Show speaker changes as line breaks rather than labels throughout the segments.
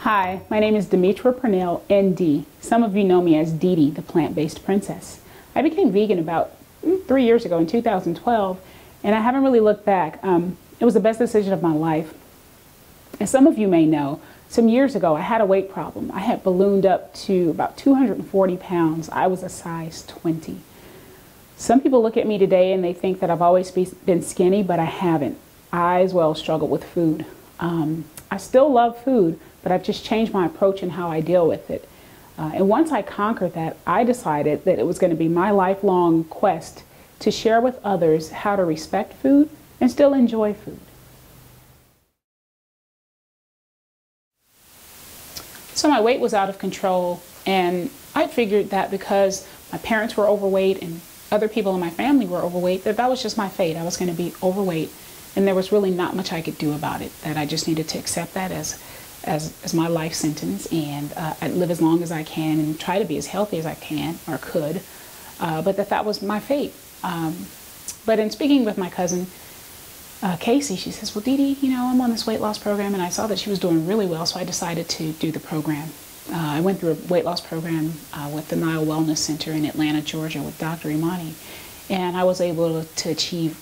Hi, my name is Demetra Purnell, ND. Some of you know me as Dee-Dee, the plant-based princess. I became vegan about 3 years ago in 2012, and I haven't really looked back. It was the best decision of my life. As some of you may know, some years ago I had a weight problem. I had ballooned up to about 240 pounds. I was a size 20. Some people look at me today and they think that I've always been skinny, but I haven't. I as well struggled with food. I still love food, but I've just changed my approach and how I deal with it. And once I conquered that, I decided that it was going to be my lifelong quest to share with others how to respect food and still enjoy food. So my weight was out of control, and I figured that because my parents were overweight and other people in my family were overweight, that was just my fate. I was going to be overweight, and there was really not much I could do about it, that I just needed to accept that as my life sentence, and I'd live as long as I can and try to be as healthy as I can or could, but that was my fate. But in speaking with my cousin, Casey, she says, well, Dee-Dee, you know, I'm on this weight loss program, and I saw that she was doing really well, so I decided to do the program. I went through a weight loss program with the Nile Wellness Center in Atlanta, Georgia with Dr. Imani, and I was able to achieve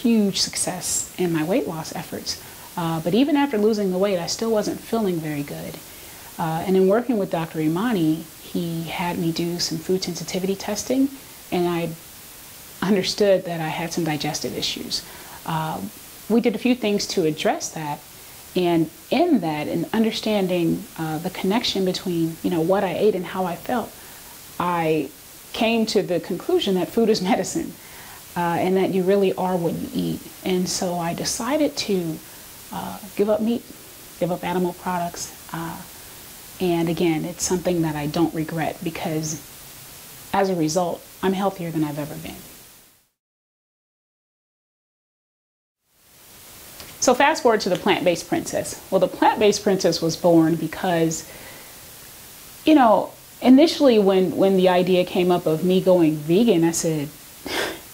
huge success in my weight loss efforts. But even after losing the weight, I still wasn't feeling very good. And in working with Dr. Imani, he had me do some food sensitivity testing, and I understood that I had some digestive issues. We did a few things to address that, and in that, in understanding the connection between, you know, what I ate and how I felt, I came to the conclusion that food is medicine, and that you really are what you eat. And so I decided to give up meat, give up animal products, and again, it's something that I don't regret, because as a result, I'm healthier than I've ever been. So fast forward to the plant-based princess. Well, the plant-based princess was born because, you know, initially when the idea came up of me going vegan, I said,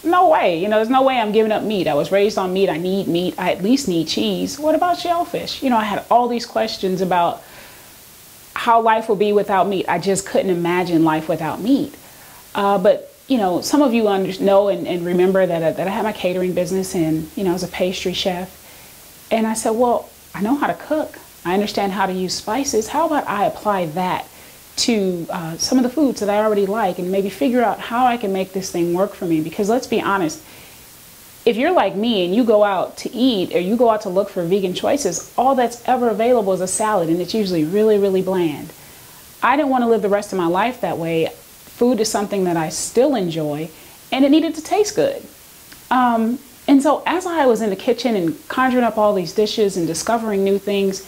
no way, you know, there's no way I'm giving up meat. I was raised on meat. I need meat. I at least need cheese. What about shellfish? You know, I had all these questions about how life would be without meat. I just couldn't imagine life without meat. But, you know, some of you know and remember that I had my catering business, and, you know, I was a pastry chef. And I said, well, I know how to cook. I understand how to use spices. How about I apply that to some of the foods that I already like, and maybe figure out how I can make this thing work for me? Because let's be honest, if you're like me and you go out to eat or you go out to look for vegan choices, all that's ever available is a salad, and it's usually really, really bland. I didn't want to live the rest of my life that way. Food is something that I still enjoy, and it needed to taste good. And so as I was in the kitchen and conjuring up all these dishes and discovering new things,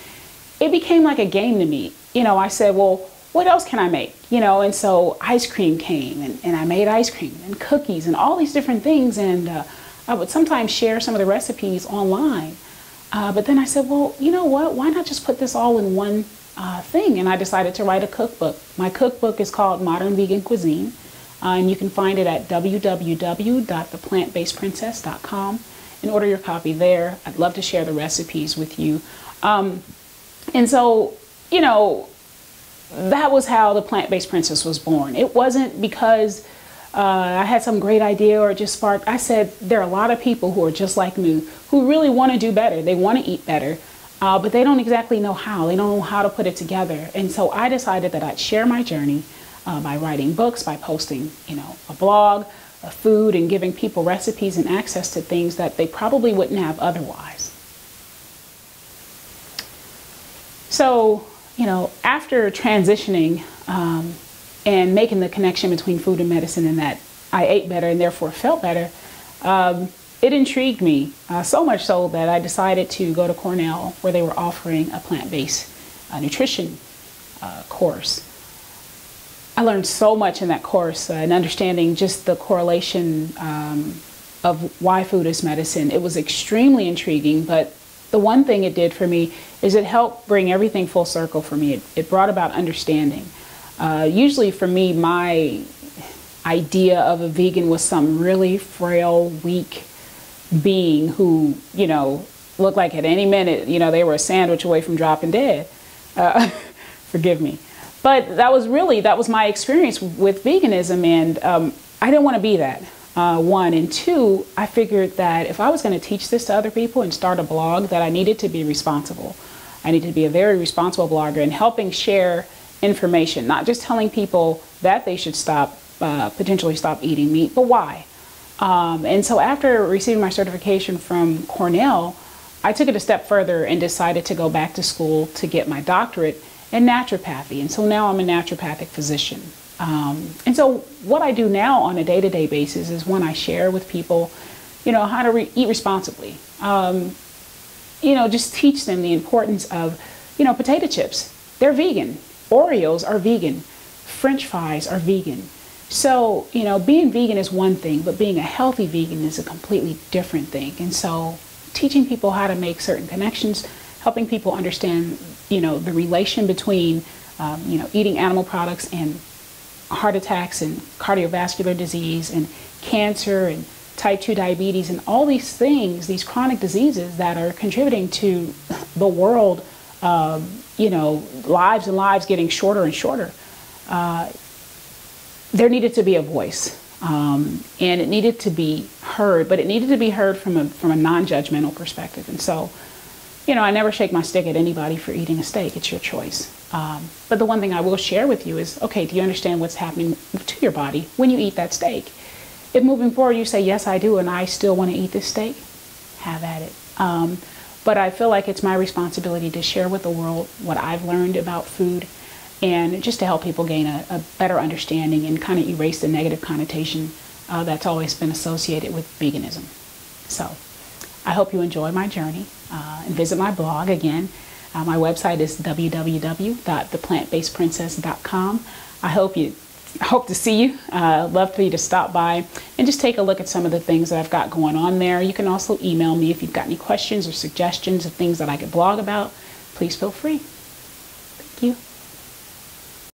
it became like a game to me. You know, I said, well, what else can I make? You know, and so ice cream came, and I made ice cream and cookies and all these different things. And I would sometimes share some of the recipes online. But then I said, well, you know what? Why not just put this all in one thing? And I decided to write a cookbook. My cookbook is called Modern Vegan Cuisine. And you can find it at www.theplantbasedprincess.com and order your copy there. I'd love to share the recipes with you. And so, you know, that was how the plant-based princess was born. It wasn't because I had some great idea or just sparked. I said, there are a lot of people who are just like me who really want to do better. They want to eat better, but they don't exactly know how. They don't know how to put it together. And so I decided that I'd share my journey by writing books, by posting, you know, a blog, a food, and giving people recipes and access to things that they probably wouldn't have otherwise. So, you know, after transitioning and making the connection between food and medicine, and that I ate better and therefore felt better, it intrigued me so much so that I decided to go to Cornell, where they were offering a plant-based nutrition course. I learned so much in that course, and understanding just the correlation of why food is medicine. It was extremely intriguing, but the one thing it did for me is it helped bring everything full circle for me. It brought about understanding. Usually for me, my idea of a vegan was some really frail, weak being who, you know, looked like at any minute, you know, they were a sandwich away from dropping dead. Forgive me. But that was my experience with veganism, and I didn't want to be that. One, and two, I figured that if I was going to teach this to other people and start a blog, that I needed to be responsible. I needed to be a very responsible blogger and helping share information, not just telling people that they should potentially stop eating meat, but why. And so after receiving my certification from Cornell, I took it a step further and decided to go back to school to get my doctorate in naturopathy. And so now I'm a naturopathic physician. And so what I do now on a day-to-day basis is when I share with people, how to eat responsibly, just teach them the importance of, potato chips. They're vegan. Oreos are vegan. French fries are vegan. So, being vegan is one thing, but being a healthy vegan is a completely different thing. And so teaching people how to make certain connections, helping people understand, the relation between, eating animal products and heart attacks and cardiovascular disease and cancer and type 2 diabetes and all these things, these chronic diseases that are contributing to the world, lives and lives getting shorter and shorter. There needed to be a voice, and it needed to be heard, but it needed to be heard from a non-judgmental perspective. And so, I never shake my stick at anybody for eating a steak. It's your choice. But the one thing I will share with you is, okay, do you understand what's happening to your body when you eat that steak? If moving forward you say, yes, I do, and I still want to eat this steak, have at it. But I feel like it's my responsibility to share with the world what I've learned about food, and just to help people gain a better understanding and kind of erase the negative connotation that's always been associated with veganism. So I hope you enjoy my journey and visit my blog again. My website is www.theplantbasedprincess.com. I hope to see you. Love for you to stop by and just take a look at some of the things that I've got going on there. You can also email me if you've got any questions or suggestions of things that I could blog about. Please feel free. Thank you.